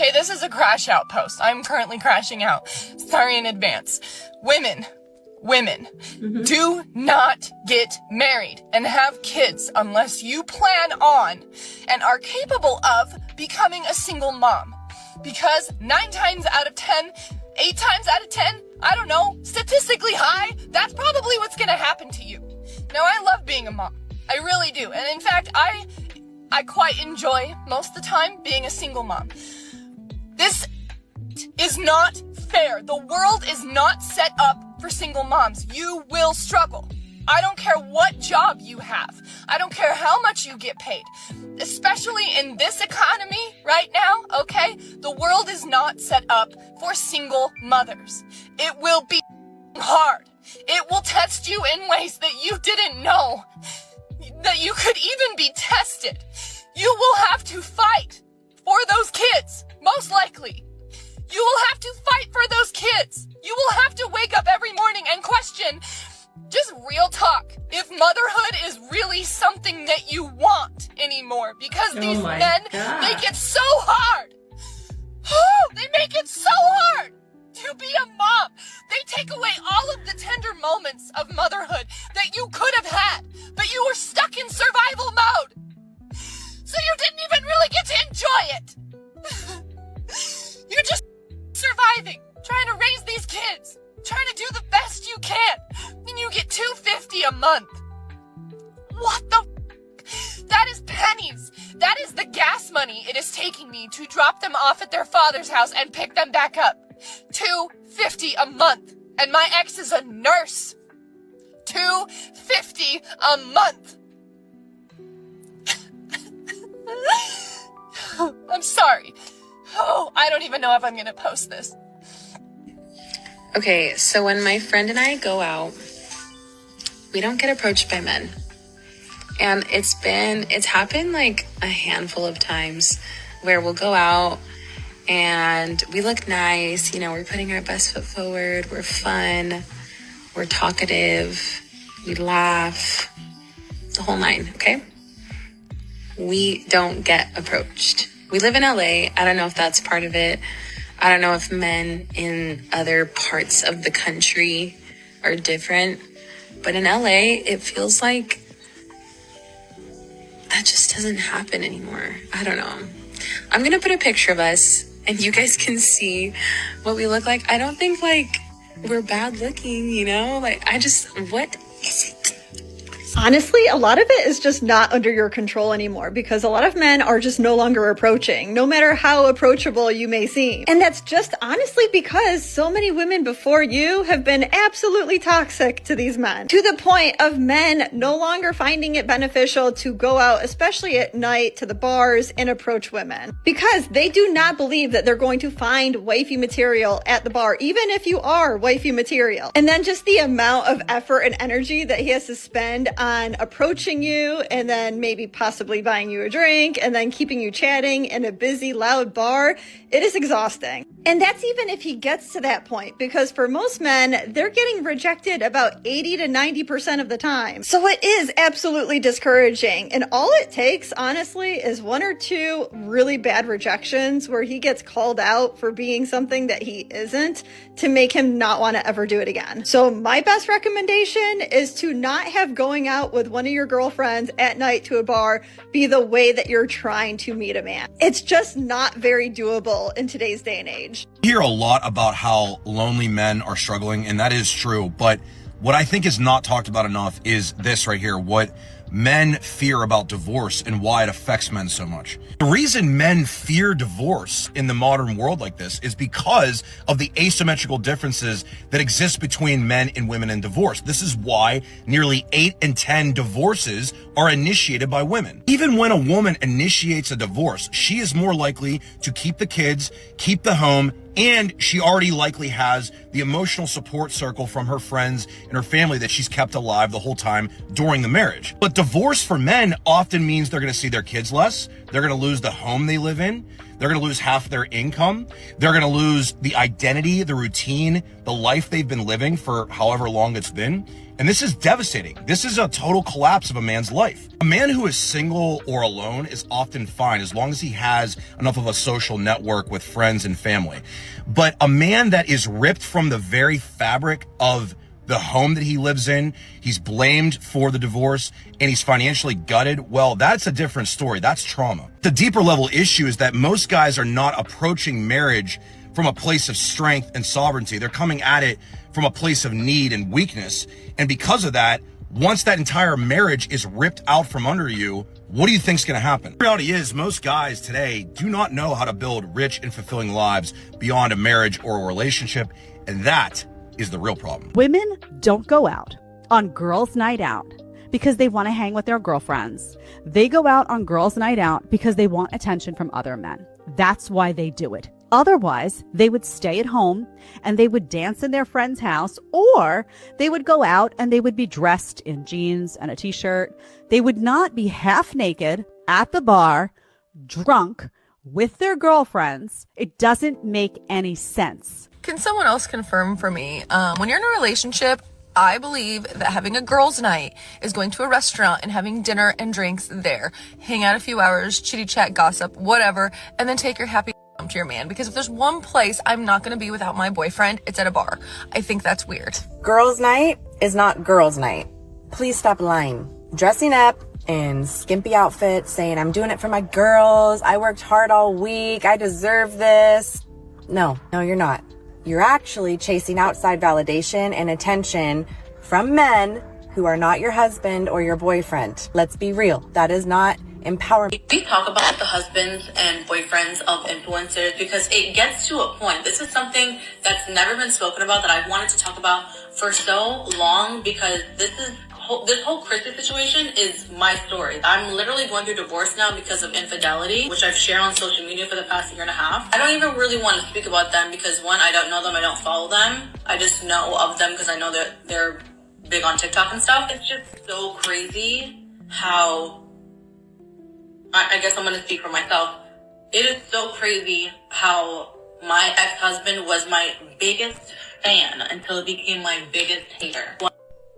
Hey, this is a crash out post. I'm currently crashing out. Sorry in advance. Women, do not get married and have kids unless you plan on and are capable of becoming a single mom. Because 9 times out of 10, 8 times out of 10, I don't know, statistically high, that's probably what's gonna happen to you. Now, I love being a mom. I really do. And in fact, I quite enjoy most of the time being a single mom. This is not fair. The world is not set up for single moms. You will struggle. I don't care what job you have. I don't care how much you get paid. Especially in this economy right now, okay? The world is not set up for single mothers. It will be hard. It will test you in ways that you didn't know that you could even be tested. You will have to fight for those kids, most likely. You will have to fight for those kids. You will have to wake up every morning and question, just real talk, if motherhood is really something that you want anymore. Because these men make it so hard. They make it so hard to be a mom. They take away all of the tender moments of motherhood that you could have had, but you were stuck in survival mode. So you didn't even really get to enjoy it. You're just surviving, trying to raise these kids, trying to do the best you can, and you get $250 a month. What the f***? That is pennies. That is the gas money it is taking me to drop them off at their father's house and pick them back up. $250 a month. And my ex is a nurse. $250 a month. I'm sorry. Oh, I don't even know if I'm gonna post this. Okay, so when my friend and I go out, we don't get approached by men. And it's happened like a handful of times where we'll go out and we look nice, you know, we're putting our best foot forward, we're fun, we're talkative, we laugh, the whole 9, okay? We don't get approached. We live in LA. I don't know if that's part of it. I don't know if men in other parts of the country are different. But in LA, it feels like that just doesn't happen anymore. I don't know. I'm going to put a picture of us and you guys can see what we look like. I don't think like we're bad looking, you know? Like what is it? Honestly, a lot of it is just not under your control anymore because a lot of men are just no longer approaching, no matter how approachable you may seem. And that's just honestly because so many women before you have been absolutely toxic to these men, to the point of men no longer finding it beneficial to go out, especially at night, to the bars and approach women because they do not believe that they're going to find wifey material at the bar, even if you are wifey material. And then just the amount of effort and energy that he has to spend on approaching you and then maybe possibly buying you a drink and then keeping you chatting in a busy, loud bar, it is exhausting. And that's even if he gets to that point, because for most men, they're getting rejected about 80 to 90% of the time. So it is absolutely discouraging. And all it takes, honestly, is 1 or 2 really bad rejections where he gets called out for being something that he isn't to make him not want to ever do it again. So my best recommendation is to not have going out with one of your girlfriends at night to a bar be the way that you're trying to meet a man. It's just not very doable in today's day and age. I hear a lot about how lonely men are struggling, and that is true. But what I think is not talked about enough is this right here, what men fear about divorce and why it affects men so much. The reason men fear divorce in the modern world like this is because of the asymmetrical differences that exist between men and women in divorce. This is why nearly 8 in 10 divorces are initiated by women. Even when a woman initiates a divorce, she is more likely to keep the kids, keep the home, and she already likely has the emotional support circle from her friends and her family that she's kept alive the whole time during the marriage. But Divorce for men often means they're going to see their kids less. They're going to lose the home they live in. They're going to lose half their income. They're going to lose the identity, the routine, the life they've been living for however long it's been. And this is devastating. This is a total collapse of a man's life. A man who is single or alone is often fine as long as he has enough of a social network with friends and family. But a man that is ripped from the very fabric of the home that he lives in, he's blamed for the divorce, and he's financially gutted, well, that's a different story. That's trauma. The deeper level issue is that most guys are not approaching marriage from a place of strength and sovereignty. They're coming at it from a place of need and weakness. And because of that, once that entire marriage is ripped out from under you, what do you think's going to happen? The reality is most guys today do not know how to build rich and fulfilling lives beyond a marriage or a relationship. And that is the real problem. Women don't go out on girls' night out because they want to hang with their girlfriends. They go out on girls' night out because they want attention from other men. That's why they do it. Otherwise, they would stay at home and they would dance in their friend's house, or they would go out and they would be dressed in jeans and a t-shirt. They would not be half naked at the bar, drunk with their girlfriends. It doesn't make any sense. Can someone else confirm for me? When you're in a relationship, I believe that having a girls' night is going to a restaurant and having dinner and drinks there. Hang out a few hours, chitty chat, gossip, whatever, and then take your happy to your man. Because if there's one place I'm not going to be without my boyfriend, it's at a bar. I think that's weird. Girls' night is not girls' night. Please stop lying. Dressing up in skimpy outfits, saying I'm doing it for my girls, I worked hard all week, I deserve this. No, you're not. You're actually chasing outside validation and attention from men who are not your husband or your boyfriend. Let's be real. That is not empowerment. We talk about the husbands and boyfriends of influencers because it gets to a point. This is something that's never been spoken about that I've wanted to talk about for so long because this whole Chrissy situation is my story. I'm literally going through divorce now because of infidelity, which I've shared on social media for the past year and a half. I don't even really want to speak about them because one, I don't know them, I don't follow them. I just know of them because I know that they're big on TikTok and stuff. It's just so crazy how, I guess I'm going to speak for myself. It is so crazy how my ex-husband was my biggest fan until he became my biggest hater.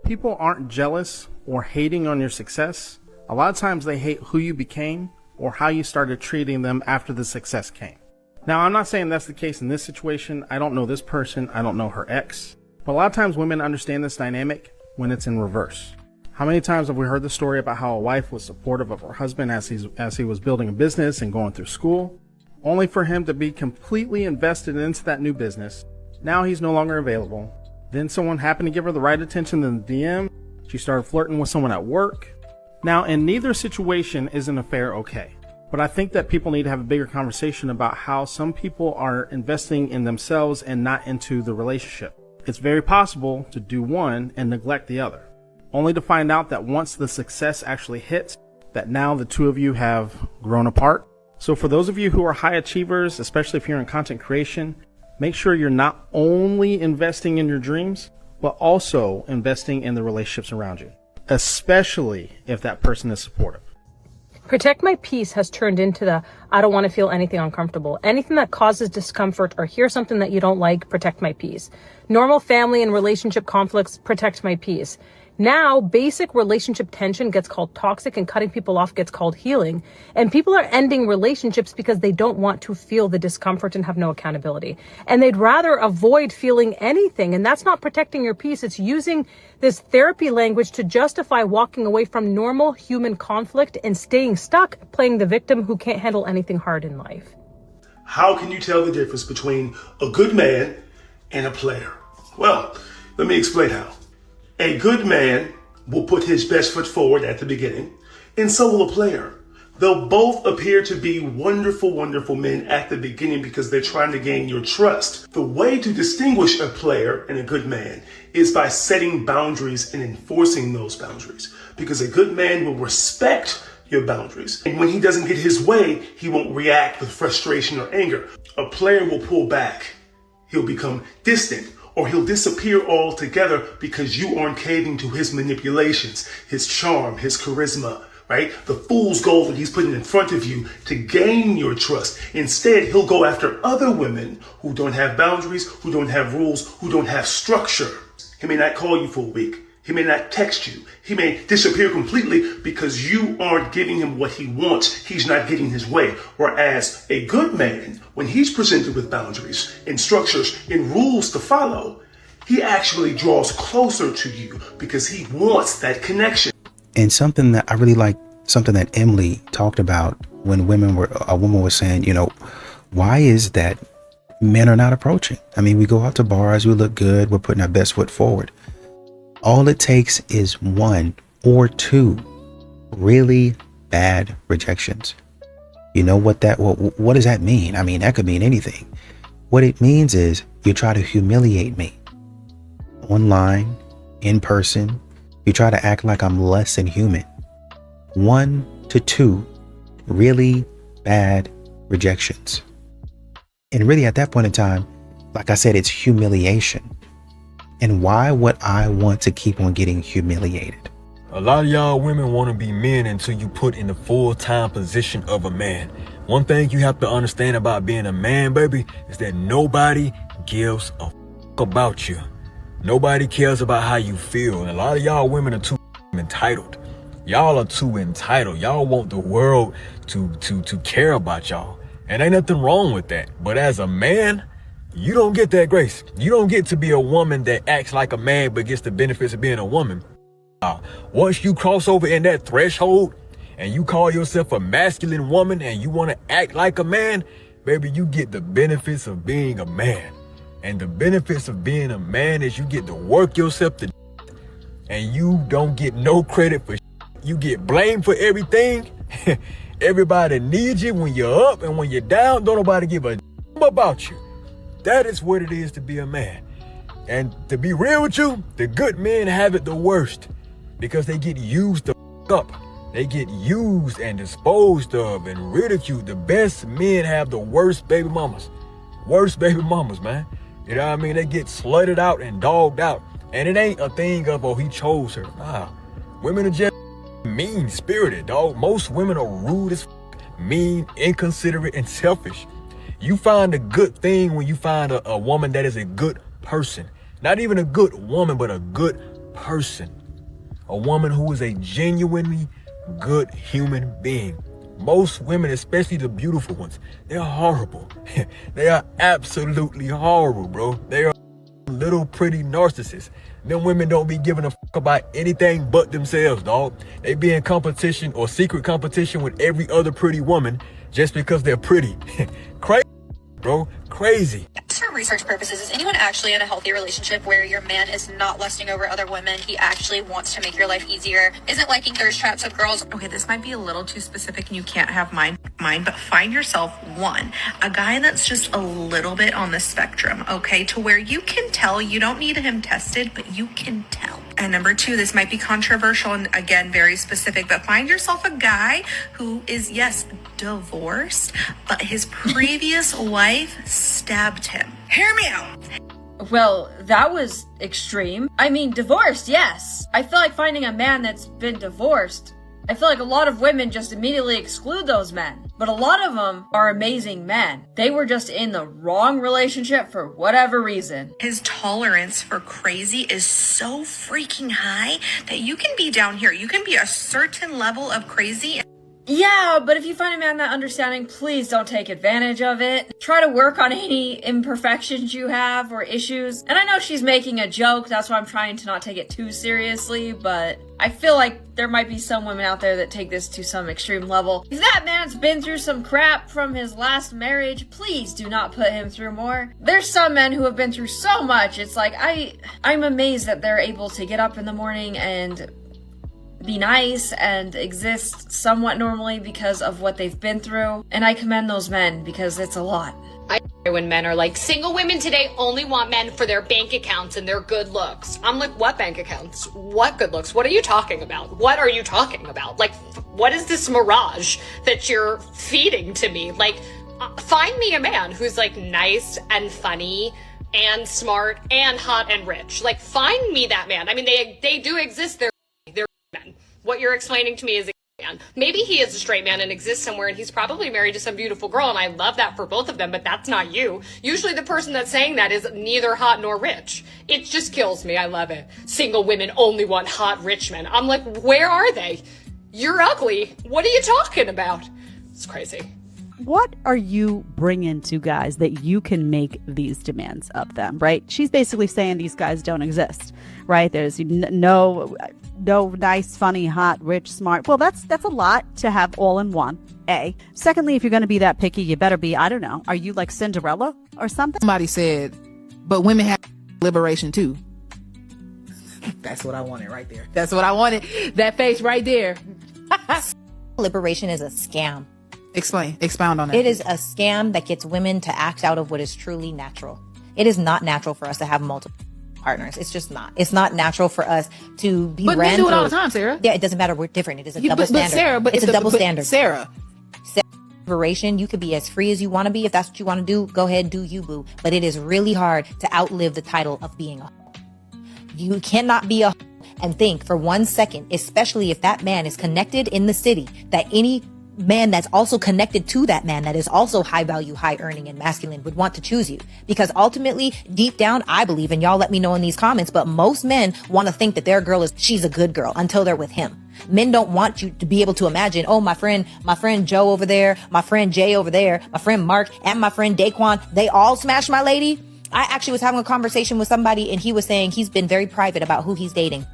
People aren't jealous or hating on your success. A lot of times they hate who you became or how you started treating them after the success came. Now, I'm not saying that's the case in this situation. I don't know this person. I don't know her ex. But a lot of times women understand this dynamic when it's in reverse. How many times have we heard the story about how a wife was supportive of her husband as he was building a business and going through school, only for him to be completely invested into that new business. Now he's no longer available. Then someone happened to give her the right attention in the DM. She started flirting with someone at work. Now, in neither situation is an affair okay. But I think that people need to have a bigger conversation about how some people are investing in themselves and not into the relationship. It's very possible to do one and neglect the other, only to find out that once the success actually hits, that now the two of you have grown apart. So for those of you who are high achievers, especially if you're in content creation, make sure you're not only investing in your dreams, but also investing in the relationships around you, especially if that person is supportive. Protect my peace has turned into the I don't want to feel anything uncomfortable. Anything that causes discomfort or hear something that you don't like, protect my peace. Normal family and relationship conflicts, protect my peace. Now, basic relationship tension gets called toxic and cutting people off gets called healing. And people are ending relationships because they don't want to feel the discomfort and have no accountability. And they'd rather avoid feeling anything. And that's not protecting your peace. It's using this therapy language to justify walking away from normal human conflict and staying stuck playing the victim who can't handle anything hard in life. How can you tell the difference between a good man and a player? Well, let me explain how. A good man will put his best foot forward at the beginning, and so will a player. They'll both appear to be wonderful, wonderful men at the beginning because they're trying to gain your trust. The way to distinguish a player and a good man is by setting boundaries and enforcing those boundaries, because a good man will respect your boundaries. And when he doesn't get his way, he won't react with frustration or anger. A player will pull back. He'll become distant, or he'll disappear altogether because you aren't caving to his manipulations, his charm, his charisma, right? The fool's gold that he's putting in front of you to gain your trust. Instead, he'll go after other women who don't have boundaries, who don't have rules, who don't have structure. He may not call you for a week. He may not text you. He may disappear completely because you aren't giving him what he wants. He's not getting his way. Whereas a good man, when he's presented with boundaries and structures and rules to follow, he actually draws closer to you because he wants that connection. And something that I really like, something that Emily talked about when a woman was saying, why is that men are not approaching? I mean, we go out to bars, we look good, we're putting our best foot forward. All it takes is 1 or 2 really bad rejections. You know what does that mean? I mean, that could mean anything. What it means is you try to humiliate me online, in person. You try to act like I'm less than human. 1 to 2 really bad rejections. And really at that point in time, like I said, it's humiliation. And why would I want to keep on getting humiliated? A lot of y'all women want to be men until you put in the full-time position of a man. One thing you have to understand about being a man, baby, is that nobody gives a fuck about you. Nobody cares about how you feel. And a lot of y'all women are too entitled. Y'all are too entitled. Y'all want the world to care about y'all. And ain't nothing wrong with that. But as a man, you don't get that grace. You don't get to be a woman that acts like a man but gets the benefits of being a woman. Once you cross over in that threshold and you call yourself a masculine woman and you want to act like a man, baby, you get the benefits of being a man. And the benefits of being a man is you get to work yourself to and you don't get no credit for you get blamed for everything. Everybody needs you when you're up, and when you're down, don't nobody give a about you. That is what it is to be a man. And to be real with you, the good men have it the worst because they get used the up. They get used and disposed of and ridiculed. The best men have the worst baby mamas. Worst baby mamas, man. You know what I mean? They get slutted out and dogged out. And it ain't a thing of, oh, he chose her. Nah. Women are just mean-spirited, dog. Most women are rude as mean, inconsiderate, and selfish. You find a good thing when you find a woman that is a good person. Not even a good woman, but a good person. A woman who is a genuinely good human being. Most women, especially the beautiful ones, they're horrible. They are absolutely horrible, bro. They are little pretty narcissists. Them women don't be giving a fuck about anything but themselves, dog. They be in competition or secret competition with every other pretty woman just because they're pretty. Crazy, bro. Crazy. For research purposes, is anyone actually in a healthy relationship where your man is not lusting over other women? He actually wants to make your life easier, isn't liking thirst traps of girls? Okay, this might be a little too specific and you can't have mine, but find yourself a guy that's just a little bit on the spectrum, okay? To where you can tell, you don't need him tested, but you can tell. And number 2, this might be controversial and again, very specific, but find yourself a guy who is, yes, divorced, but his previous wife stabbed him. Hear me out. Well, that was extreme. I mean, divorced, yes. I feel like finding a man that's been divorced, I feel like a lot of women just immediately exclude those men. But a lot of them are amazing men. They were just in the wrong relationship for whatever reason. His tolerance for crazy is so freaking high that you can be down here. You can be a certain level of crazy. Yeah, but if you find a man that understanding, please don't take advantage of it. Try to work on any imperfections you have or issues. And I know she's making a joke, that's why I'm trying to not take it too seriously, but I feel like there might be some women out there that take this to some extreme level. If that man's been through some crap from his last marriage, please do not put him through more. There's some men who have been through so much, it's like, I'm amazed that they're able to get up in the morning and be nice and exist somewhat normally because of what they've been through. And I commend those men because it's a lot. I when men are like, single women today only want men for their bank accounts and their good looks. I'm like, what bank accounts? What good looks? What are you talking about? What are you talking about? Like, what is this mirage that you're feeding to me? Like, find me a man who's like nice and funny and smart and hot and rich. Like, find me that man. I mean, they do exist. They're men. What you're explaining to me is a man. Maybe he is a straight man and exists somewhere, and he's probably married to some beautiful girl, and I love that for both of them, but that's not you. Usually the person that's saying that is neither hot nor rich. It just kills me. I love it. Single women only want hot rich men. I'm like, where are they? You're ugly. What are you talking about? It's crazy. What are you bringing to guys that you can make these demands of them, right? She's basically saying these guys don't exist, right? There's no nice, funny, hot, rich, smart. Well, that's a lot to have all in one, A. Secondly, if you're going to be that picky, you better be, I don't know, are you like Cinderella or something? Somebody said, but women have liberation too. That's what I wanted right there. That's what I wanted. That face right there. Liberation is a scam. Expound on that. It is a scam that gets women to act out of what is truly natural. It is not natural for us to have multiple partners. It's just not. It's not natural for us to be But men do it all the time, Sarah. Yeah, it doesn't matter. We're different. It is a double standard. Sarah, it's a double standard. Sarah. Liberation, you could be as free as you want to be. If that's what you want to do, go ahead, do you, boo. But it is really hard to outlive the title of being a hoe. You cannot be a hoe and think for 1 second, especially if that man is connected in the city, that any man that's also connected to that man that is also high value, high earning and masculine would want to choose you. Because ultimately, deep down, I believe, and y'all let me know in these comments, but most men want to think that their girl she's a good girl until they're with him. Men don't want you to be able to imagine, oh, my friend Joe over there, my friend Jay over there, my friend Mark, and my friend Daquan, they all smashed my lady. I actually was having a conversation with somebody and he was saying he's been very private about who he's dating.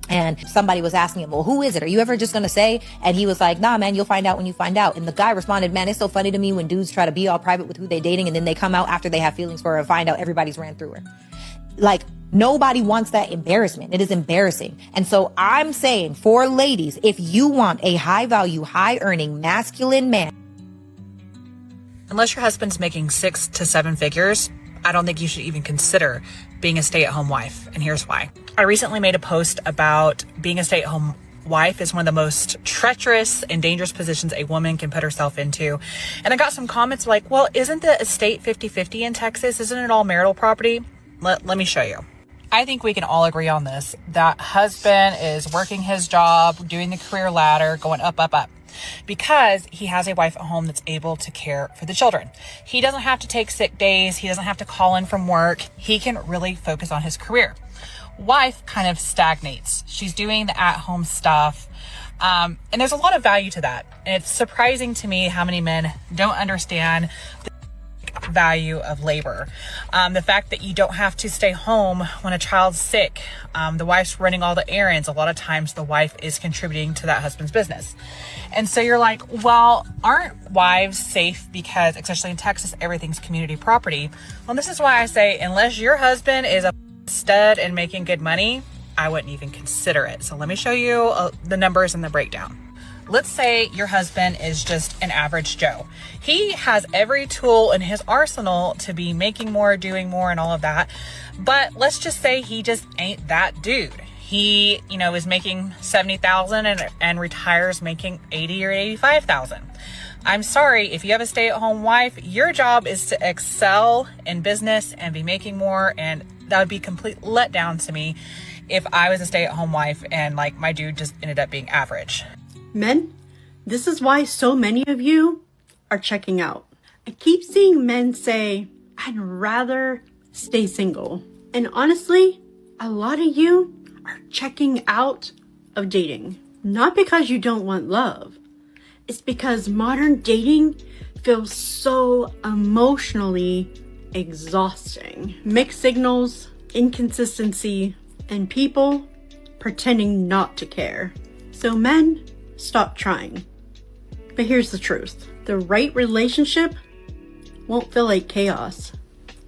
And somebody was asking him, well, who is it? Are you ever just going to say? And he was like, nah, man, you'll find out when you find out. And the guy responded, man, it's so funny to me when dudes try to be all private with who they dating and then they come out after they have feelings for her and find out everybody's ran through her. Like, nobody wants that embarrassment. It is embarrassing. And so I'm saying for ladies, if you want a high value, high earning, masculine man. Unless your husband's making 6 to 7 figures, I don't think you should even consider being a stay-at-home wife. And here's why. I recently made a post about being a stay-at-home wife is one of the most treacherous and dangerous positions a woman can put herself into. And I got some comments like, well, isn't the estate 50-50 in Texas? Isn't it all marital property? Let me show you. I think we can all agree on this. That husband is working his job, doing the career ladder, going up, up, up. Because he has a wife at home that's able to care for the children. He doesn't have to take sick days. He doesn't have to call in from work. He can really focus on his career. Wife kind of stagnates. She's doing the at-home stuff. And there's a lot of value to that. And it's surprising to me how many men don't understand the value of labor. The fact that you don't have to stay home when a child's sick. The wife's running all the errands. A lot of times the wife is contributing to that husband's business. And so you're like, well, aren't wives safe because, especially in Texas, everything's community property? Well, this is why I say, unless your husband is a stud and making good money, I wouldn't even consider it. So let me show you the numbers and the breakdown. Let's say your husband is just an average Joe. He has every tool in his arsenal to be making more, doing more, and all of that. But let's just say he just ain't that dude. He, is making $70,000 and retires making $80,000 or $85,000. I'm sorry, if you have a stay-at-home wife, your job is to excel in business and be making more, and that would be complete letdown to me if I was a stay-at-home wife and my dude just ended up being average. Men, this is why so many of you are checking out. I keep seeing men say, I'd rather stay single. And honestly, a lot of you are checking out of dating. Not because you don't want love. It's because modern dating feels so emotionally exhausting. Mixed signals, inconsistency, and people pretending not to care. So men, stop trying. But here's the truth. The right relationship won't feel like chaos.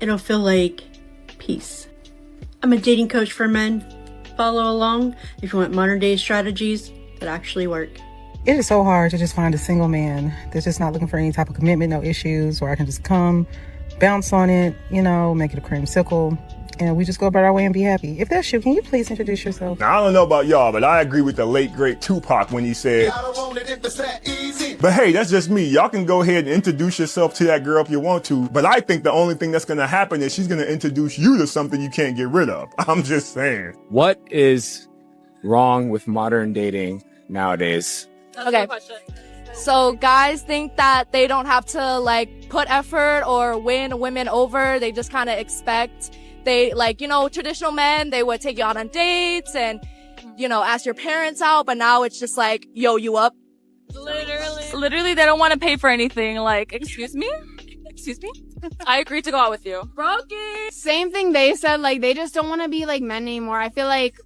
It'll feel like peace. I'm a dating coach for men. Follow along if you want modern day strategies that actually work. It is so hard to just find a single man that's just not looking for any type of commitment, no issues, where I can just come, bounce on it, make it a creamsicle, and we just go about our way and be happy. If that's you, can you please introduce yourself? Now, I don't know about y'all, but I agree with the late, great Tupac when he said, but hey, that's just me. Y'all can go ahead and introduce yourself to that girl if you want to, but I think the only thing that's going to happen is she's going to introduce you to something you can't get rid of. I'm just saying. What is wrong with modern dating nowadays? Okay. So guys think that they don't have to like put effort or win women over. They just kind of expect traditional men, they would take you out on dates and, ask your parents out. But now it's just like, yo, you up? Literally, they don't want to pay for anything. Like, excuse me? I agreed to go out with you. Brokey. Same thing they said. Like, they just don't want to be like men anymore. I feel like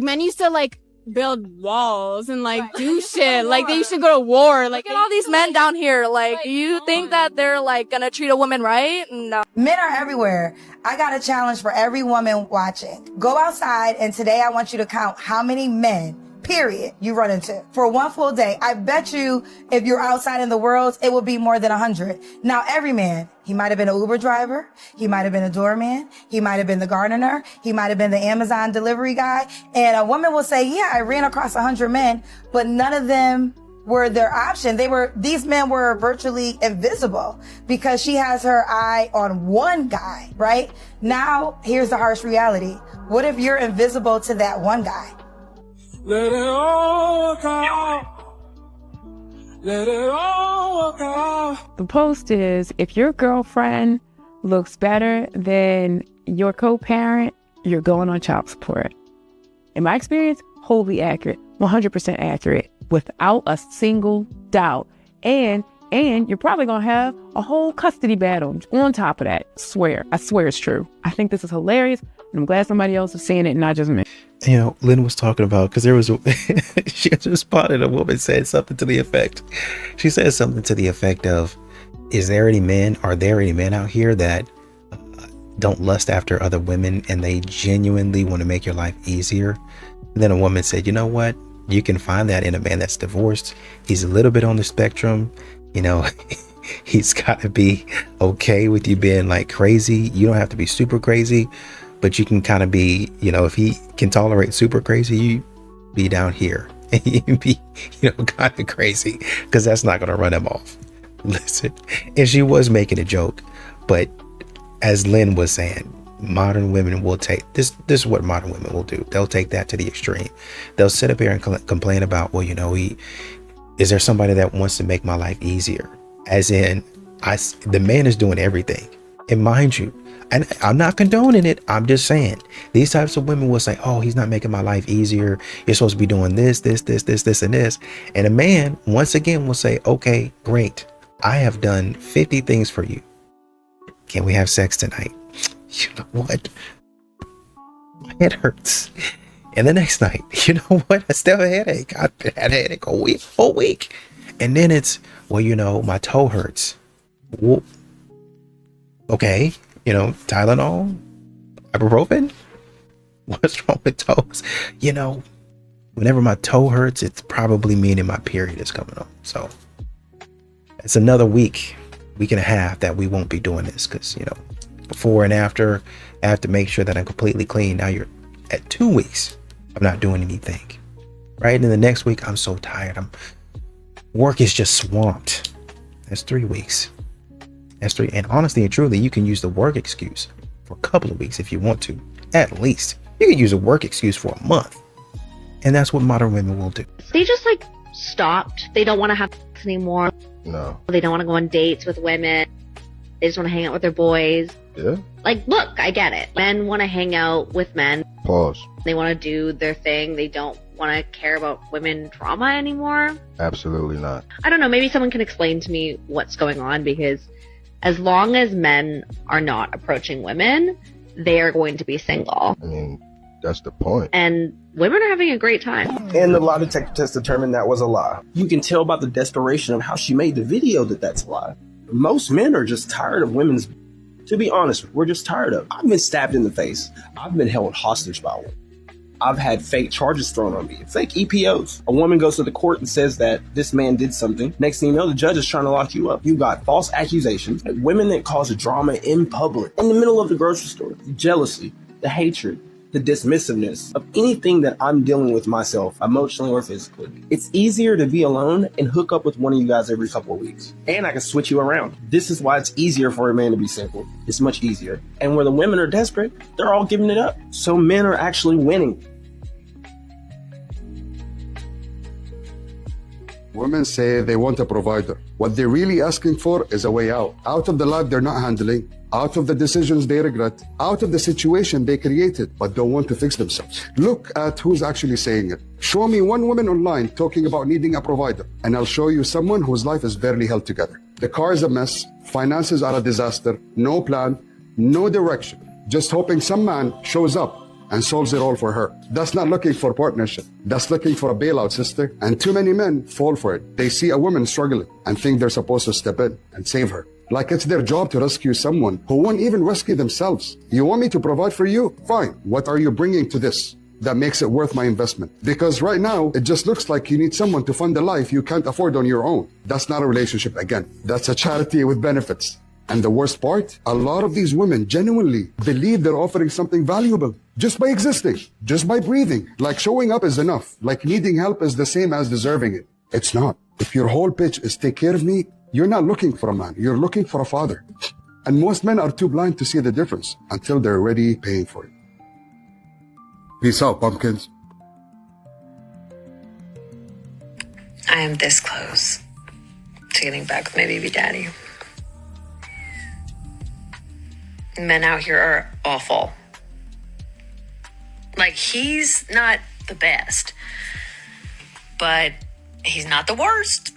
men used to like build walls and like do shit. Like they used to go to war. Like, look at all these men down here. Like, do you think that they're like gonna treat a woman right? No. Men are everywhere. I got a challenge for every woman watching. Go outside and today I want you to count how many men, period, you run into for one full day. I bet you if you're outside in the world, it will be more than 100. Now, every man, he might have been an Uber driver. He might have been a doorman. He might have been the gardener. He might have been the Amazon delivery guy. And a woman will say, yeah, I ran across 100 men, but none of them were their option. These men were virtually invisible because she has her eye on one guy, right? Now, here's the harsh reality. What if you're invisible to that one guy? Let it all go. Let it all go. The post is, if your girlfriend looks better than your co-parent, you're going on child support. In my experience, wholly accurate, 100% accurate, without a single doubt. And you're probably going to have a whole custody battle on top of that. I swear it's true. I think this is hilarious, and I'm glad somebody else is seeing it, not just me. Lynn was talking about, because there was she just spotted a woman said something to the effect. She said something to the effect of, are there any men out here that don't lust after other women and they genuinely want to make your life easier? And then a woman said, you know what? You can find that in a man that's divorced. He's a little bit on the spectrum. He's got to be okay with you being like crazy. You don't have to be super crazy, but you can kind of be, if he can tolerate super crazy, you be down here and you be, kind of crazy, because that's not going to run him off. Listen, and she was making a joke, but as Lynn was saying, modern women will take this is what modern women will do. They'll take that to the extreme. They'll sit up here and complain about, well, is there somebody that wants to make my life easier? As in, the man is doing everything. And mind you, and I'm not condoning it, I'm just saying, these types of women will say, oh, he's not making my life easier. You're supposed to be doing this, and this. And a man, once again, will say, okay, great. I have done 50 things for you. Can we have sex tonight? You know what? My head hurts. And the next night, you know what? I still have a headache. I've had a headache all week. And then it's, well, my toe hurts. Well, okay, Tylenol, ibuprofen. What's wrong with toes? Whenever my toe hurts, it's probably meaning my period is coming on. So it's another week and a half that we won't be doing this, because, before and after, I have to make sure that I'm completely clean. Now you're at 2 weeks of not doing anything, right? And then the next week, I'm so tired. Work is just swamped. That's 3 weeks. That's 3. And honestly and truly, you can use the work excuse for a couple of weeks if you want to. At least you can use a work excuse for a month. And that's what modern women will do. They just stopped. They don't want to have sex anymore. No. They don't want to go on dates with women. They just want to hang out with their boys. Yeah. Look, I get it. Men want to hang out with men. Pause. They want to do their thing. They don't want to care about women drama anymore. Absolutely not. I don't know. Maybe someone can explain to me what's going on, because as long as men are not approaching women, they are going to be single. I mean, that's the point. And women are having a great time. And the lie detector test determined that was a lie. You can tell by the desperation of how she made the video that that's a lie. Most men are just tired of women's. To be honest, we're just tired of it. I've been stabbed in the face. I've been held hostage by one. I've had fake charges thrown on me, fake EPOs. A woman goes to the court and says that this man did something. Next thing you know, the judge is trying to lock you up. You got false accusations, women that cause drama in public, in the middle of the grocery store, jealousy, the hatred, the dismissiveness of anything that I'm dealing with myself, emotionally or physically. It's easier to be alone and hook up with one of you guys every couple of weeks. And I can switch you around. This is why it's easier for a man to be single. It's much easier. And where the women are desperate, they're all giving it up. So men are actually winning. Women say they want a provider. What they're really asking for is a way out of the life they're not handling, out of the decisions they regret, out of the situation they created but don't want to fix themselves. Look at who's actually saying it. Show me one woman online talking about needing a provider, and I'll show you someone whose life is barely held together. The car is a mess, finances are a disaster, no plan, no direction, just hoping some man shows up and solves it all for her. That's not looking for partnership. That's looking for a bailout, sister. And too many men fall for it. They see a woman struggling and think they're supposed to step in and save her. Like it's their job to rescue someone who won't even rescue themselves. You want me to provide for you? Fine. What are you bringing to this that makes it worth my investment? Because right now, it just looks like you need someone to fund a life you can't afford on your own. That's not a relationship again. That's a charity with benefits. And the worst part, a lot of these women genuinely believe they're offering something valuable just by existing, just by breathing. Like showing up is enough. Like needing help is the same as deserving it. It's not. If your whole pitch is take care of me, you're not looking for a man. You're looking for a father. And most men are too blind to see the difference until they're already paying for it. Peace out, pumpkins. I am this close to getting back with my baby daddy. Men out here are awful. Like, he's not the best, but he's not the worst.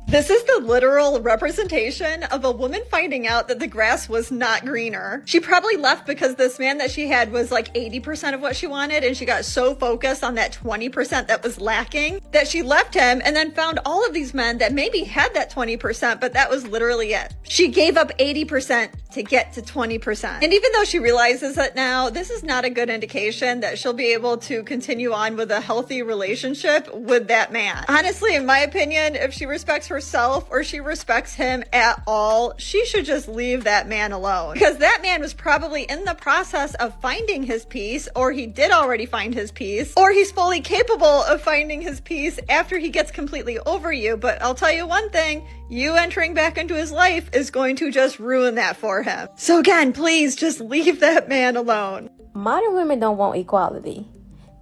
This is the literal representation of a woman finding out that the grass was not greener. She probably left because this man that she had was like 80% of what she wanted, and she got so focused on that 20% that was lacking that she left him and then found all of these men that maybe had that 20%, but that was literally it. She gave up 80% to get to 20%. And even though she realizes that now, this is not a good indication that she'll be able to continue on with a healthy relationship with that man. Honestly, in my opinion, if she respects herself or she respects him at all, she should just leave that man alone. Because that man was probably in the process of finding his peace, or he did already find his peace, or he's fully capable of finding his peace after he gets completely over you. But I'll tell you one thing, you entering back into his life is going to just ruin that for him. So again, please just leave that man alone. Modern women don't want equality.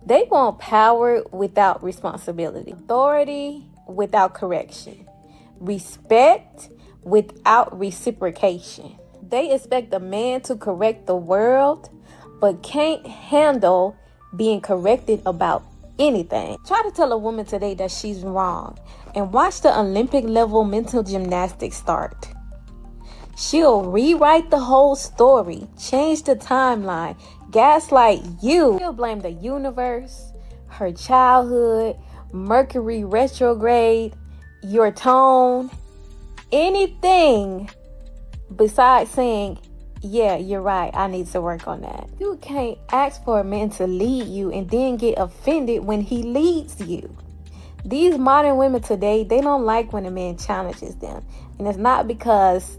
They want power without responsibility, authority without correction, respect without reciprocation. They expect a man to correct the world, but can't handle being corrected about anything. Try to tell a woman today that she's wrong and watch the Olympic level mental gymnastics start. She'll rewrite the whole story, change the timeline, gaslight you. She'll blame the universe, her childhood, Mercury retrograde, your tone, anything besides saying, yeah, you're right, I need to work on that. You can't ask for a man to lead you and then get offended when he leads you. These modern women today, they don't like when a man challenges them. And it's not because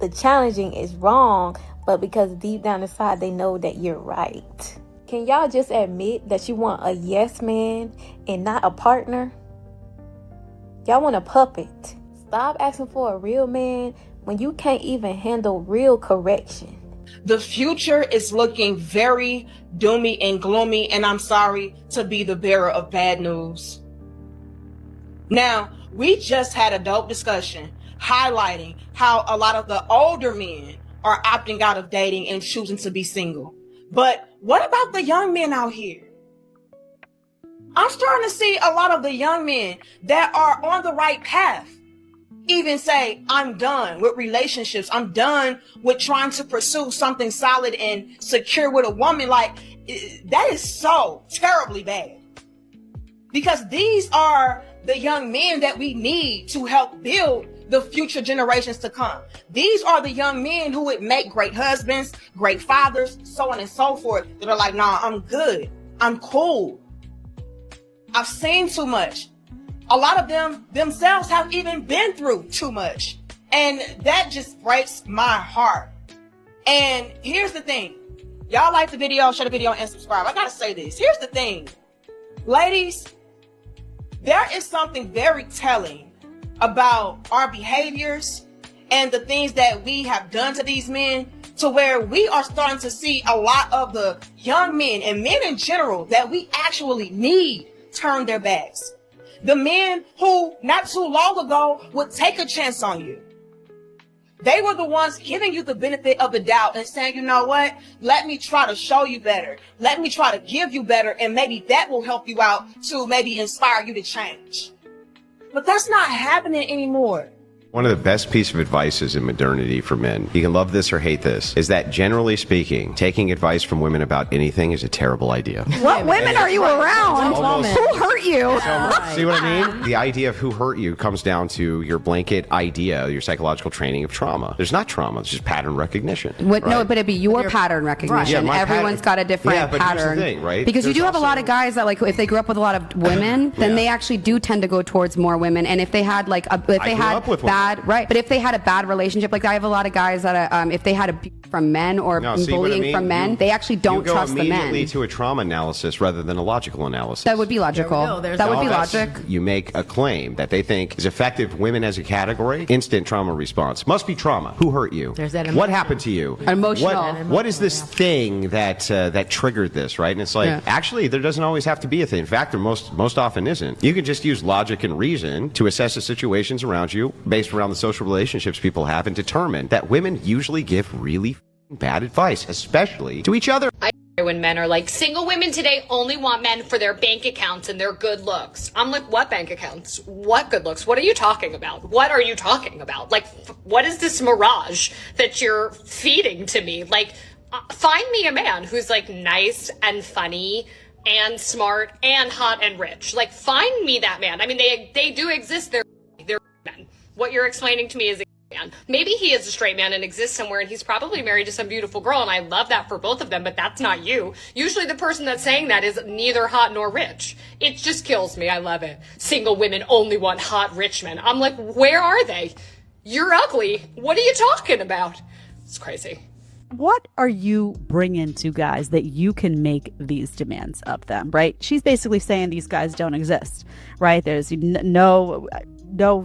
the challenging is wrong, but because deep down inside they know that you're right. Can y'all just admit that you want a yes man and not a partner? Y'all want a puppet. Stop asking for a real man when you can't even handle real correction. The future is looking very doomy and gloomy, and I'm sorry to be the bearer of bad news. Now, we just had a dope discussion highlighting how a lot of the older men are opting out of dating and choosing to be single. But what about the young men out here? I'm starting to see a lot of the young men that are on the right path even say, I'm done with relationships. I'm done with trying to pursue something solid and secure with a woman. Like, that is so terribly bad. Because these are the young men that we need to help build the future generations to come. These are the young men who would make great husbands, great fathers, so on and so forth, that are like, nah, I'm good. I'm cool. I've seen too much. A lot of them themselves have even been through too much. And that just breaks my heart. And here's the thing. Y'all like the video, share the video, and subscribe. I gotta say this. Here's the thing. Ladies, there is something very telling about our behaviors and the things that we have done to these men, to where we are starting to see a lot of the young men and men in general that we actually need turn their backs. The men who not too long ago would take a chance on you. They were the ones giving you the benefit of the doubt and saying, you know what? Let me try to show you better. Let me try to give you better. And maybe that will help you out to maybe inspire you to change. But that's not happening anymore. One of the best pieces of advice is in modernity for men. You can love this or hate this, is that generally speaking, taking advice from women about anything is a terrible idea. What women are you around? Who hurt you? See what I mean? The idea of who hurt you comes down to your blanket idea, your psychological training of trauma. There's not trauma, it's just pattern recognition. What, right? No, but it'd be your pattern recognition. Yeah, everyone's got a different but pattern. Here's the thing, right? Because you do have a lot of guys that, like, if they grew up with a lot of women, then they actually do tend to go towards more women. And if they had like a, if they had bad, right? But if they had a bad relationship, like I have a lot of guys that if they had abuse from men or bullying from men, they actually don't trust the men. You go immediately to a trauma analysis rather than a logical analysis. That would be logical. That would be logic. You make a claim that they think is effective. Women as a category, instant trauma response. Must be trauma. Who hurt you? There's that what happened to you? Emotional. What is this thing that that triggered this, right? And it's like, actually, there doesn't always have to be a thing. In fact, there most often isn't. You can just use logic and reason to assess the situations around you based around the social relationships people have and determine that women usually give really bad advice, especially to each other. I when men are like, single women today only want men for their bank accounts and their good looks. I'm like, what bank accounts? What good looks? What are you talking about? What are you talking about? Like, what is this mirage that you're feeding to me? Like, find me a man who's like nice and funny and smart and hot and rich. Like, find me that man. I mean, they do exist. They're men. What you're explaining to me is a man. Maybe he is a straight man and exists somewhere and he's probably married to some beautiful girl, and I love that for both of them, but that's not you. Usually the person that's saying that is neither hot nor rich. It just kills me. I love it. Single women only want hot rich men. I'm like, where are they? You're ugly. What are you talking about? It's crazy. What are you bringing to guys that you can make these demands of them, right? She's basically saying these guys don't exist, right? There's no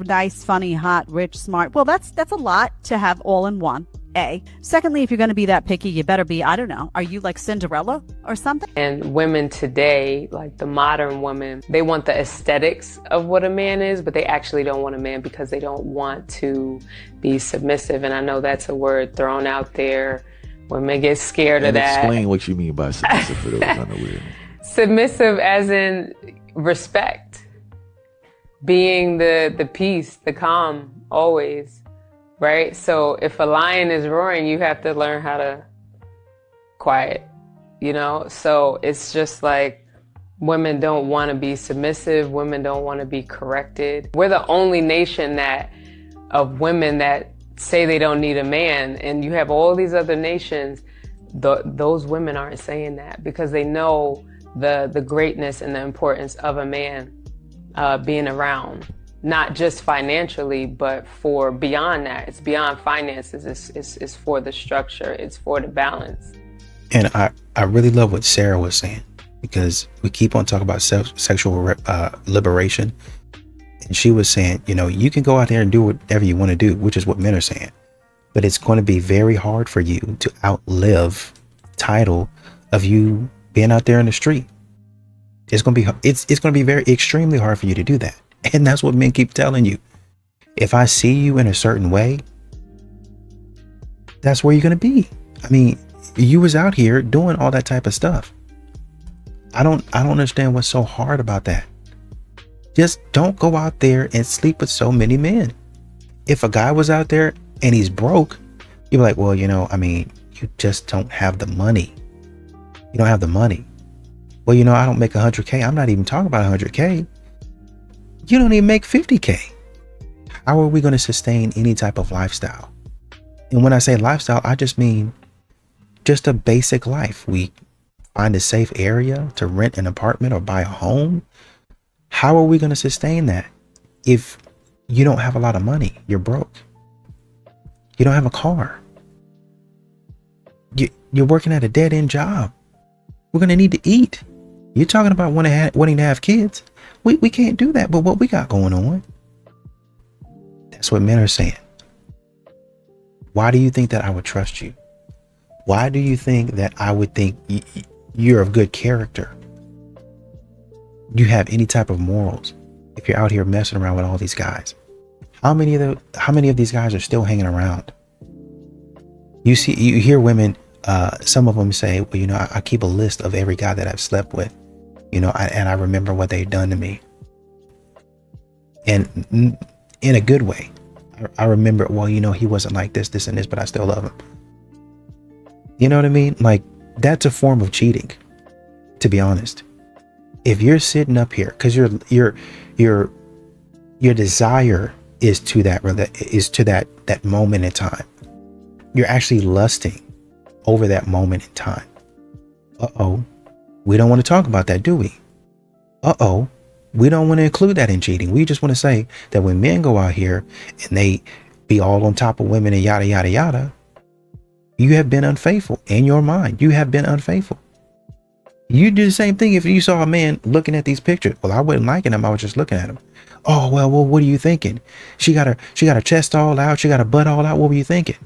nice, funny, hot, rich, smart. Well, that's a lot to have all in one. A. Secondly, if you're going to be that picky, you better be, I don't know, are you like Cinderella or something? And women today, like the modern women, they want the aesthetics of what a man is, but they actually don't want a man because they don't want to be submissive. And I know that's a word thrown out there. Women get scared of that. Explain what you mean by submissive for those unaware. Submissive as in respect. Being the peace, the calm, always, right? So if a lion is roaring, you have to learn how to quiet, you know? So it's just like women don't want to be submissive. Women don't want to be corrected. We're the only nation of women that say they don't need a man, and you have all these other nations, those women aren't saying that because they know the greatness and the importance of a man being around, not just financially, but for beyond that. It's beyond finances. It's for the structure. It's for the balance. And I really love what Sarah was saying, because we keep on talking about sexual liberation. And she was saying, you know, you can go out there and do whatever you want to do, which is what men are saying. But it's going to be very hard for you to outlive the title of you being out there in the street. It's going to be very extremely hard for you to do that. And that's what men keep telling you. If I see you in a certain way, that's where you're going to be. I mean, you was out here doing all that type of stuff. I don't understand what's so hard about that. Just don't go out there and sleep with so many men. If a guy was out there and he's broke, you'd be like, well, you know, I mean, you just don't have the money. You don't have the money. Well, you know, I don't make 100K. I'm not even talking about 100K. You don't even make 50K. How are we going to sustain any type of lifestyle? And when I say lifestyle, I just mean just a basic life. We find a safe area to rent an apartment or buy a home. How are we going to sustain that if you don't have a lot of money? You're broke. You don't have a car. You're working at a dead-end job. We're going to need to eat. You're talking about wanting to have kids. We can't do that, but what we got going on? That's what men are saying. Why do you think that I would trust you? Why do you think that I would think you're of good character? You have any type of morals if you're out here messing around with all these guys? How many of these guys are still hanging around? You hear women, some of them say, well, you know, I keep a list of every guy that I've slept with, you know, and I remember what they've done to me. And in a good way. I remember, well, you know, he wasn't like this, this, and this, but I still love him. You know what I mean? Like, that's a form of cheating, to be honest. If you're sitting up here, because your desire is to that moment in time. You're actually lusting over that moment in time. Uh-oh. We don't want to talk about that, do we? Uh-oh. We don't want to include that in cheating. We just want to say that when men go out here and they be all on top of women and yada, yada, yada, you have been unfaithful in your mind. You have been unfaithful. You do the same thing if you saw a man looking at these pictures. Well, I wasn't liking him. I was just looking at him. Oh, well, what are you thinking? She got her chest all out. She got her butt all out. What were you thinking?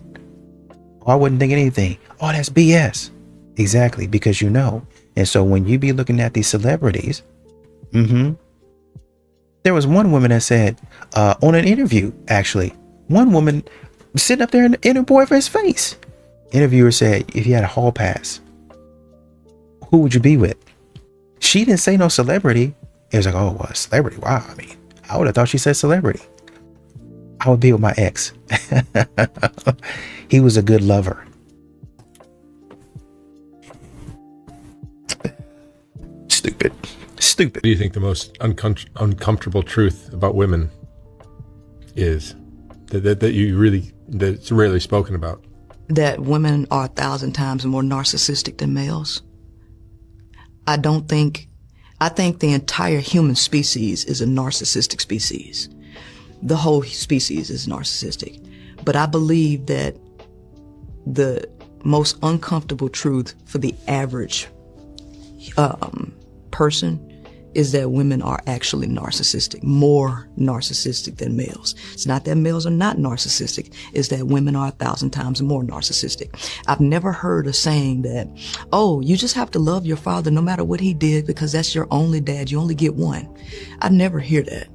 Oh, I wasn't thinking anything. Oh, that's BS. Exactly, because you know. And so when you be looking at these celebrities, there was one woman that said on an interview, actually, one woman sitting up there in her boyfriend's face. Interviewer said, if you had a hall pass, who would you be with? She didn't say no celebrity. It was like, oh, well, celebrity. Wow. I mean, I would have thought she said celebrity. I would be with my ex. He was a good lover. Stupid. What do you think the most uncomfortable truth about women is that's rarely spoken about? That women are 1,000 times more narcissistic than males. I think the entire human species is a narcissistic species. The whole species is narcissistic. But I believe that the most uncomfortable truth for the average person is that women are actually narcissistic, more narcissistic than males. It's not that males are not narcissistic, it's that women are 1,000 times more narcissistic. I've never heard a saying that, oh, you just have to love your father no matter what he did because that's your only dad, you only get one. I never hear that.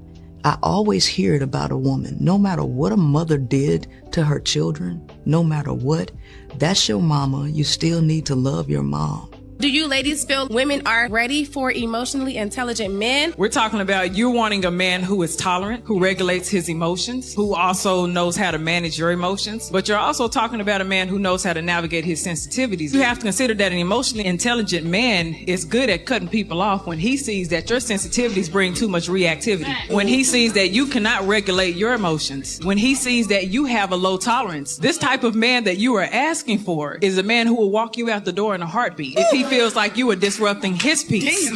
I always hear it about a woman. No matter what a mother did to her children, no matter what, that's your mama. You still need to love your mom. Do you ladies feel women are ready for emotionally intelligent men? We're talking about you wanting a man who is tolerant, who regulates his emotions, who also knows how to manage your emotions. But you're also talking about a man who knows how to navigate his sensitivities. You have to consider that an emotionally intelligent man is good at cutting people off when he sees that your sensitivities bring too much reactivity. When he sees that you cannot regulate your emotions. When he sees that you have a low tolerance. This type of man that you are asking for is a man who will walk you out the door in a heartbeat. If he feels like you are disrupting his peace.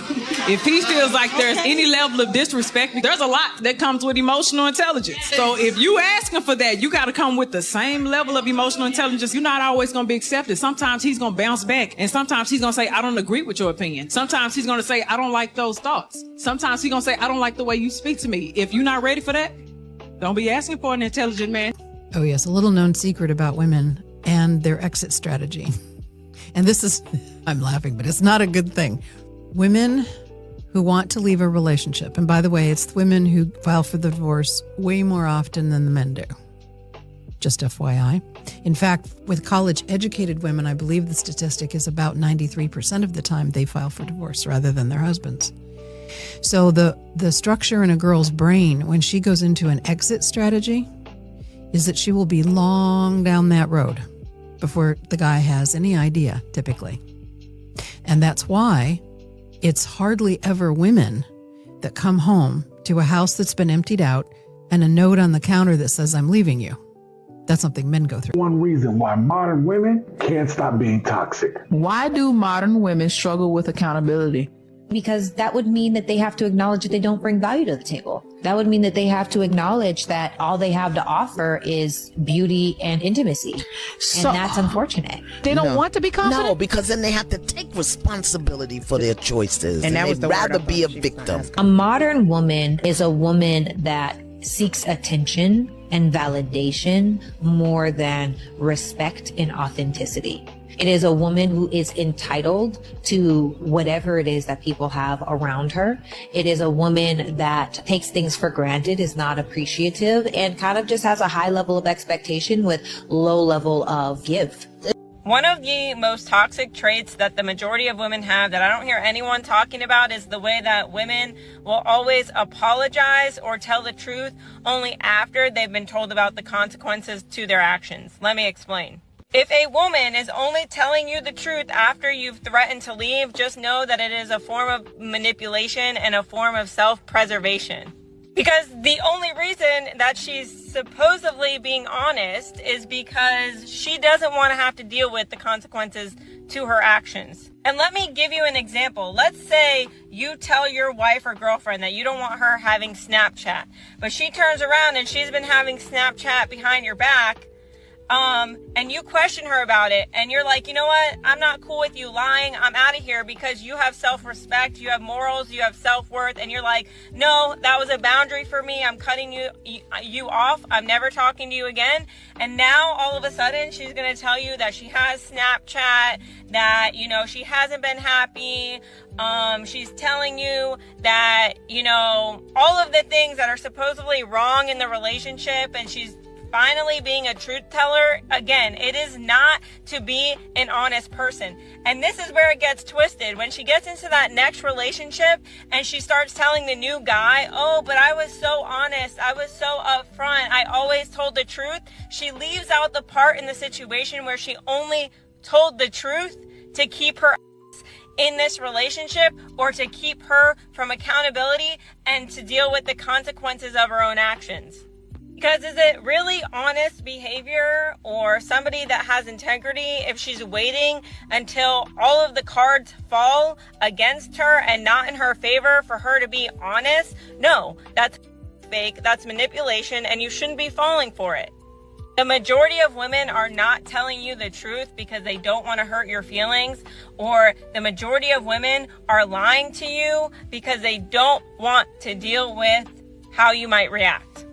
If he feels like there's any level of disrespect, there's a lot that comes with emotional intelligence. So if you asking for that, you got to come with the same level of emotional intelligence. You're not always going to be accepted. Sometimes he's going to bounce back. And sometimes he's going to say, I don't agree with your opinion. Sometimes he's going to say, I don't like those thoughts. Sometimes he's going to say, I don't like the way you speak to me. If you're not ready for that, don't be asking for an intelligent man. Oh yes, a little known secret about women and their exit strategy. And this is, I'm laughing, but it's not a good thing. Women who want to leave a relationship, and by the way, it's women who file for the divorce way more often than the men do. Just FYI. In fact, with college-educated women, I believe the statistic is about 93% of the time they file for divorce rather than their husbands. So the structure in a girl's brain when she goes into an exit strategy is that she will be long down that road before the guy has any idea, typically. And that's why it's hardly ever women that come home to a house that's been emptied out and a note on the counter that says, I'm leaving you. That's something men go through. One reason why modern women can't stop being toxic. Why do modern women struggle with accountability? Because that would mean that they have to acknowledge that they don't bring value to the table. That would mean that they have to acknowledge that all they have to offer is beauty and intimacy. And that's unfortunate. They don't want to be confident? No, because then they have to take responsibility for their choices. And that was they'd the word rather I be a thought she was victim. A modern woman is a woman that seeks attention and validation more than respect and authenticity. It is a woman who is entitled to whatever it is that people have around her. It is a woman that takes things for granted, is not appreciative, and kind of just has a high level of expectation with low level of give. One of the most toxic traits that the majority of women have that I don't hear anyone talking about is the way that women will always apologize or tell the truth only after they've been told about the consequences to their actions. Let me explain. If a woman is only telling you the truth after you've threatened to leave, just know that it is a form of manipulation and a form of self-preservation. Because the only reason that she's supposedly being honest is because she doesn't want to have to deal with the consequences to her actions. And let me give you an example. Let's say you tell your wife or girlfriend that you don't want her having Snapchat, but she turns around and she's been having Snapchat behind your back. And you question her about it, and you're like, you know what? I'm not cool with you lying. I'm out of here because you have self-respect, you have morals, you have self-worth, and you're like, no, that was a boundary for me. I'm cutting you off. I'm never talking to you again. And now all of a sudden she's going to tell you that she has Snapchat, that, you know, she hasn't been happy. She's telling you that, you know, all of the things that are supposedly wrong in the relationship, and she's finally being a truth teller. Again, it is not to be an honest person. And this is where it gets twisted. When she gets into that next relationship and she starts telling the new guy, oh, but I was so honest, I was so upfront, I always told the truth, she leaves out the part in the situation where she only told the truth to keep her in this relationship, or to keep her from accountability and to deal with the consequences of her own actions. Because is it really honest behavior or somebody that has integrity if she's waiting until all of the cards fall against her and not in her favor for her to be honest? No, that's fake, that's manipulation, and you shouldn't be falling for it. The majority of women are not telling you the truth because they don't want to hurt your feelings, or the majority of women are lying to you because they don't want to deal with how you might react.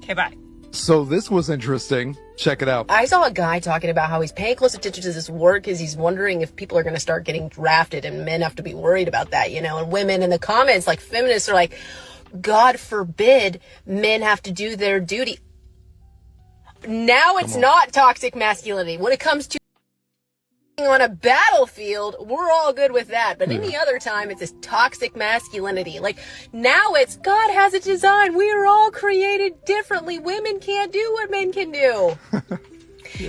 Okay, bye. So this was interesting. Check it out. I saw a guy talking about how he's paying close attention to this work because he's wondering if people are going to start getting drafted, and men have to be worried about that, you know, and women in the comments, like feminists, are like, God forbid men have to do their duty. Now it's not toxic masculinity. When it comes to on a battlefield, we're all good with that. But any other time, it's this toxic masculinity. Like, now it's God has a design. We are all created differently. Women can't do what men can do.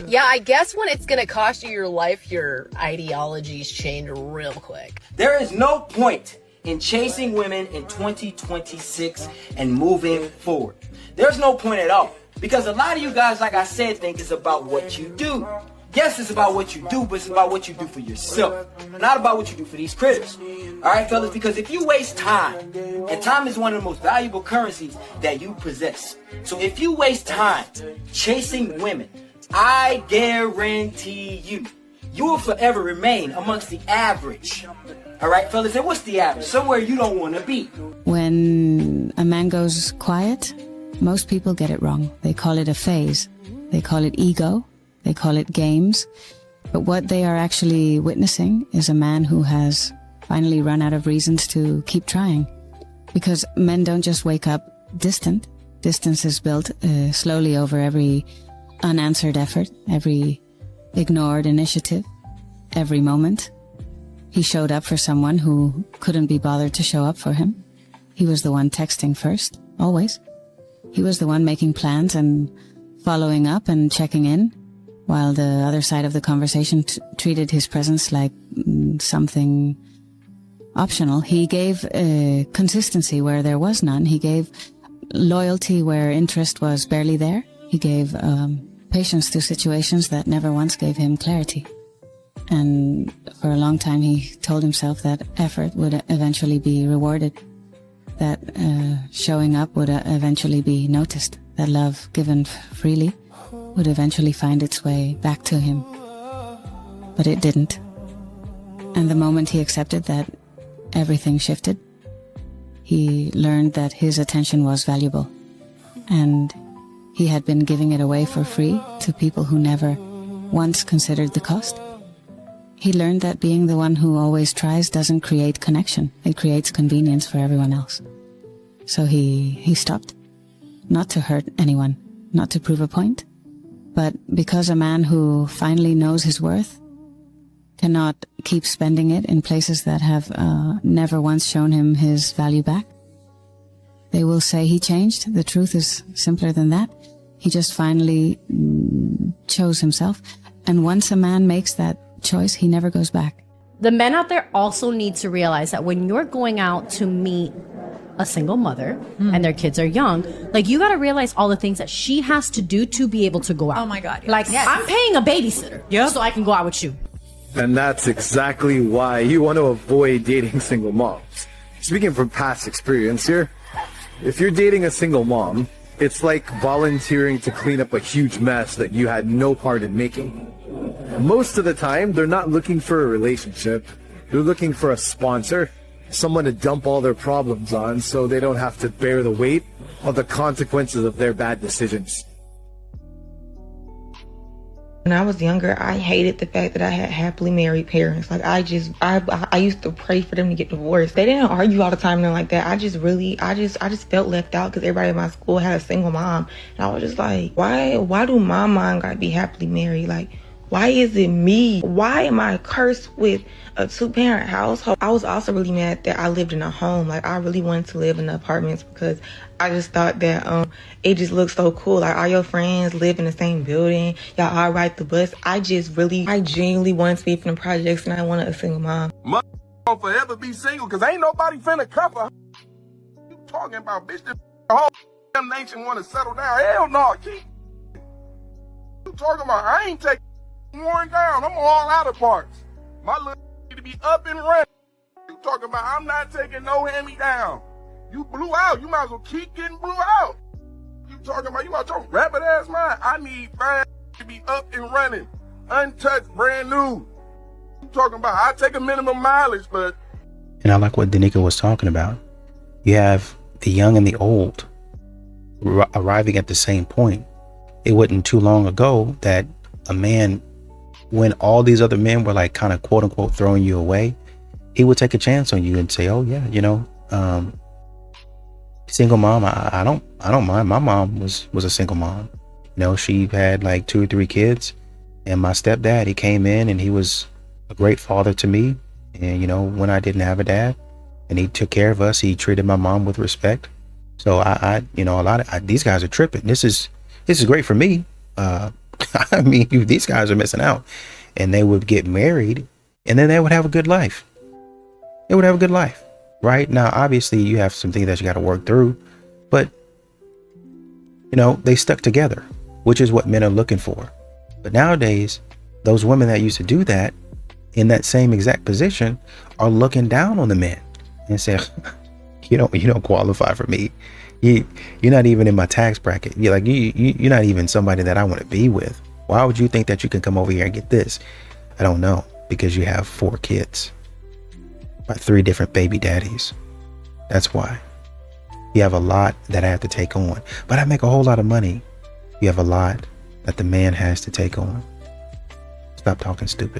Yeah, I guess when it's going to cost you your life, your ideologies change real quick. There is no point in chasing women in 2026 and moving forward. There's no point at all. Because a lot of you guys, like I said, think it's about what you do. Yes, it's about what you do, but it's about what you do for yourself. Not about what you do for these critters. Alright, fellas? Because if you waste time, and time is one of the most valuable currencies that you possess. So if you waste time chasing women, I guarantee you will forever remain amongst the average. Alright, fellas? And what's the average? Somewhere you don't want to be. When a man goes quiet, most people get it wrong. They call it a phase. They call it ego. They call it games. But what they are actually witnessing is a man who has finally run out of reasons to keep trying. Because men don't just wake up distant. Distance is built slowly over every unanswered effort, every ignored initiative, every moment. He showed up for someone who couldn't be bothered to show up for him. He was the one texting first, always. He was the one making plans and following up and checking in, while the other side of the conversation treated his presence like something optional. He gave consistency where there was none. He gave loyalty where interest was barely there. He gave patience to situations that never once gave him clarity. And for a long time he told himself that effort would eventually be rewarded, that showing up would eventually be noticed, that love given freely would eventually find its way back to him. But it didn't. And the moment he accepted that, everything shifted. He learned that his attention was valuable, and he had been giving it away for free to people who never once considered the cost. He learned that being the one who always tries doesn't create connection. It creates convenience for everyone else. So he stopped. Not to hurt anyone, not to prove a point, but because a man who finally knows his worth cannot keep spending it in places that have never once shown him his value back. They will say he changed. The truth is simpler than that. He just finally chose himself. And once a man makes that choice, he never goes back. The men out there also need to realize that when you're going out to meet a single mother and their kids are young, like, you got to realize all the things that she has to do to be able to go out. Oh my God. Yes. Like, yes. I'm paying a babysitter so I can go out with you. And that's exactly why you want to avoid dating single moms. Speaking from past experience here, if you're dating a single mom, it's like volunteering to clean up a huge mess that you had no part in making. Most of the time, they're not looking for a relationship. They're looking for a sponsor, someone to dump all their problems on so they don't have to bear the weight of the consequences of their bad decisions. When I was younger, I hated the fact that I had happily married parents. Like, I used to pray for them to get divorced. They didn't argue all the time and like that. I just felt left out because everybody in my school had a single mom. And I was just like, why do my mom gotta be happily married? Like, why is it me? Why am I cursed with a 2-parent household? I was also really mad that I lived in a home. Like, I really wanted to live in the apartments because I just thought that it just looked so cool. Like, all your friends live in the same building. Y'all all ride the bus. I genuinely wanted to be from the projects, and I wanted a single mom. Mother won't forever be single because ain't nobody finna cover. You talking about, bitch, the whole damn nation want to settle down. Hell no, keep. You talking about, I ain't taking worn down. I'm all out of parts. My little need to be up and running. You talking about, I'm not taking no hand-me-down. You blew out. You might as well keep getting blew out. You talking about, you out your rabbit ass mind. I need fine to be up and running, untouched, brand new. You talking about, I take a minimum mileage, but. And I like what Danica was talking about. You have the young and the old arriving at the same point. It wasn't too long ago that a man, when all these other men were like kind of quote unquote throwing you away, he would take a chance on you and say, oh yeah, single mom, I don't mind. My mom was a single mom. She had like 2 or 3 kids, and my stepdad, he came in and he was a great father to me. And when I didn't have a dad, and he took care of us, he treated my mom with respect. So these guys are tripping. This is great for me. I mean, these guys are missing out. And they would get married, and then they would have a good life. They would have a good life. Right now, obviously, you have some things that you got to work through, but they stuck together, which is what men are looking for. But nowadays, those women that used to do that in that same exact position are looking down on the men and say, you don't qualify for me. You're not even in my tax bracket. You're not even somebody that I want to be with. Why would you think that you can come over here and get this? I don't know, because you have 4 kids. By 3 different baby daddies. That's why. You have a lot that I have to take on, but I make a whole lot of money. You have a lot that the man has to take on. Stop talking stupid.